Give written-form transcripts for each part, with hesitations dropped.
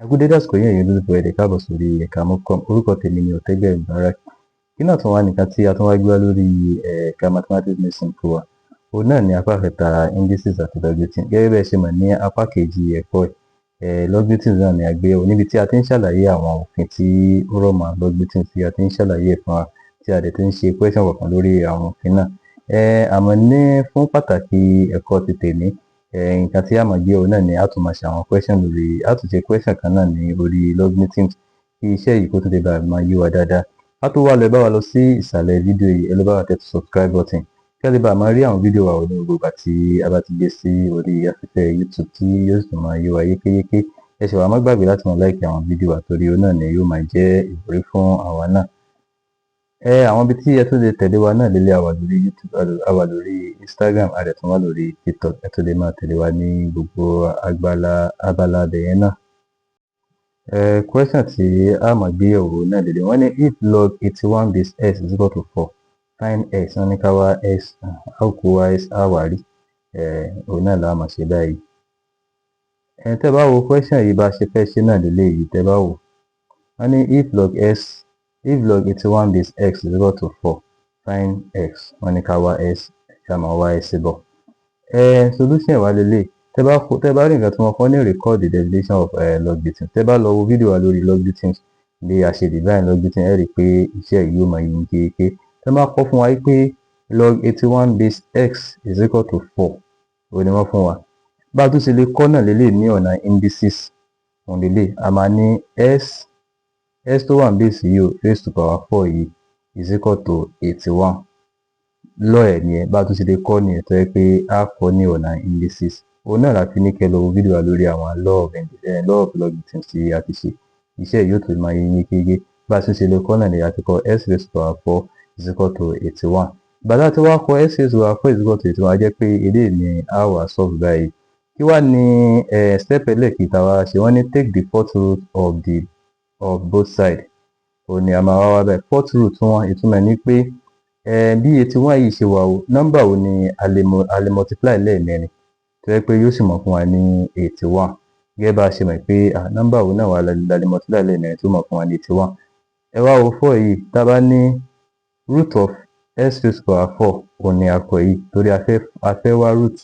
Ẹ kú dédé àsìkò yìí ẹ̀yin olólùfẹ́ ẹ káàbọ̀ sórí ẹ̀ka mọ́kàn. Orúkọ tèmi ni Ọ̀tẹ́gbẹ́ Mubarak. Kí náà tún wá nìkan tí a tún wá gbé wá lórí ẹ̀ka mathematics lesson fún wa. Òun náà ni apá kẹta indices àti logarithms. Gẹ́gẹ́ bẹ́ẹ̀ ṣe mọ̀ ní apá kejì ẹ̀kọ́ logarithms náà ni a gbé yẹ̀wò níbi tí a ti ń ṣàlàyé àwọn òfin tí ó rọ̀ mọ́ logarithms tí a ti ń ṣàlàyé ẹ̀ fún wa tí a dẹ̀ ti ń ṣe question kọ̀ọ̀kan lórí àwọn òfin náà. Àmọ́ ní fún pàtàkì ẹ̀kọ́ ti tèmi, nǹkan tí a máa gbé òun náà ni a tún máa ṣe àwọn question lórí a tún ṣe question kan náà ní orí logarithms kí iṣẹ́ yìí kó tó lè bá máa yé wa dáadáa. A tó wá lọ ẹ bá wa lọ sí ìsàlẹ̀ fídíò yìí ẹ lọ bá wa tẹ subscribe button kí ẹ lè bá máa rí àwọn fídíò wa ní gbogbo ìgbà tí a bá ti gbé sí orí afẹ́fẹ́ YouTube tí yóò sì máa yé wa yékéyéké. Ẹ ṣe wá má gbàgbé láti máa like àwọn fídíò wa torí òun náà ni yóò máa jẹ́ ìwúrí fún àwa náà. Àwọn ibi tí ẹ tún lè tẹ̀lé wa náà lélẹ̀ àwa lórí YouTube, àwa lórí Instagram, a dẹ̀ tún wà lórí TikTok. Ẹ tún lè máa tẹ̀lé wa ní gbogbo abala bẹ̀yẹn náà. Question tí a máa gbé yẹ̀wò náà lélẹ̀. Wọ́n ní if log 81 base x is equal to 4, find x. Wọ́n ní ká wá x, a ó kó wá x, a wá rí. Òun náà la máa ṣe báyìí. Tẹ́ bá wo question yìí bá ṣe fẹ́ ṣe náà lélẹ̀ yìí tẹ́ bá wò. Wọ́n ní if log 81 base x is equal to 4, find x. Wọ́n ní ká wá x, ká máa wá x bọ̀. Solution wa lélẹ̀. Tẹ́ bá rí nǹkan tí wọ́n kọ́ ní record the derivation of logarithms. Tẹ́ bá lọ wo fídíò wa lórí logarithms bí a ṣe define logarithm, ẹ rí i pé iṣẹ́ yìí yóò máa yé yín kéékèèké. Tẹ́ bá kọ́ fún wa pé log 81 base x is equal to 4, òun ni wọ́n fún wa. Bá a tún ṣe lè kọ́ náà lélẹ̀ ní ọ̀nà indices. Òun lélẹ̀ a máa ní s tó wà ní base yìí o raised to power 4 yìí is equal to 81. Lọ ẹ̀ nìyẹn bá a tún ṣe lè kọ́ nìyẹn tó yẹ pé a kọ́ ní ọ̀nà indices. Òun náà la fi ní kẹ́ lọ wo fídíò wa lórí àwọn law of logarithms tí a ti ṣe. Iṣẹ́ yìí yóò tó máa yé yín kéékèèké. Bá a tún ṣe lè kọ́ náà ni a ti kọ́ s raised to power 4 is equal to 81. Bàtà tí wàá kọ́ s raised to power 4 is equal to 81 á jẹ́ pé eléyìí ni a wà solve báyìí. Kí wá ní step ẹlẹ́ẹ̀kẹta wa ṣe wọ́n ní take the fourth root of both sides. Òun ni a máa wá báyìí. Fourth root wọn ìtumọ̀ ní pé bí 81 yìí ṣe wà o nọ́mbà wo ni a lè multiply lẹ́ẹ̀mẹrin tó yẹ pé yóò sì mọ̀ fún wa ní 81. Gẹ́gẹ́ bá a ṣe mọ̀ pé nọ́mbà wo náà wà la lè multiply lẹ́ẹ̀mẹrin tó mọ̀ fún wa ní 81. Ẹ wá wo 4 yìí tá a bá ní root of s raised to power 4 òun ni a kọ yìí torí a fẹ́ wá root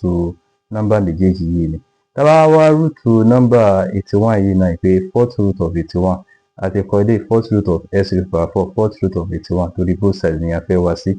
nọ́mbà méjèèjì yìí ni. Tá a bá wá root nọ́mbà 81 yìí náà pé fourth root of 81 àti kọ́ ilé fourth root of s raised to power 4 fourth root of 81 torí both sides ni a fẹ́ wá sí.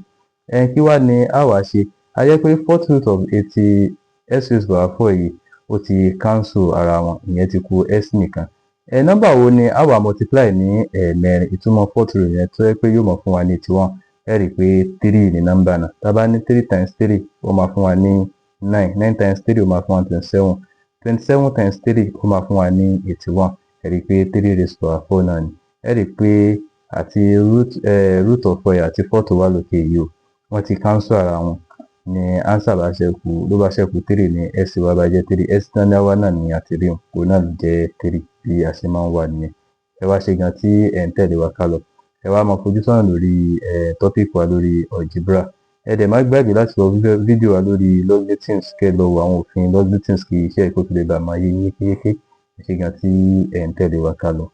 Kí wá ni a wá ṣe? A jẹ́ pé fourth root of s raised to power 4 yìí ó ti cancel ara wọn ìyẹn ti kù s nìkan. Nọ́mbà wo ni a wá multiply ní ẹ̀ẹ̀mẹrin ìtumọ̀ fourth root yẹn tó yẹ pé yóò mọ̀ fún wa ní 81. Ẹ rí i pé 3 ni nọ́mbà náà. Tá a bá ní 3 times 3 ó máa fún wa ní 9. 9 times 3 ó máa fún wa 27. 27 times 3 ó máa fún wa ní 81. Ẹ rí i pé 3 raised to power 4 náà ni. Ẹ rí i pé àti root of 4 àti 4 tó wà lókè yìí o wọ́n ti cancel ara wọn ní answer bá ṣẹ́kù ló bá ṣẹ́kù 3 ní s wa bá jẹ́ 3 s náà ní àwa náà ní àti rí òun náà ló jẹ́ 3 bí a ṣe máa ń wà nìyẹn. Ẹ wá ṣe gan tí ẹ̀ ń tẹ̀lé wa ká lọ. Ẹ wá máa fojú sọ́nà lórí topic wa lórí algebra. Ẹ dẹ̀ má gbàgbé láti lọ fídíò wa lórí logarithms kẹ́ lọ wo àwọn òfin logarithms kí iṣẹ́ ìkó tó lè bá máa yé yín kéékèèké. Ẹ ṣe gan tí ẹ̀ ń tẹ̀lé wa ká lọ.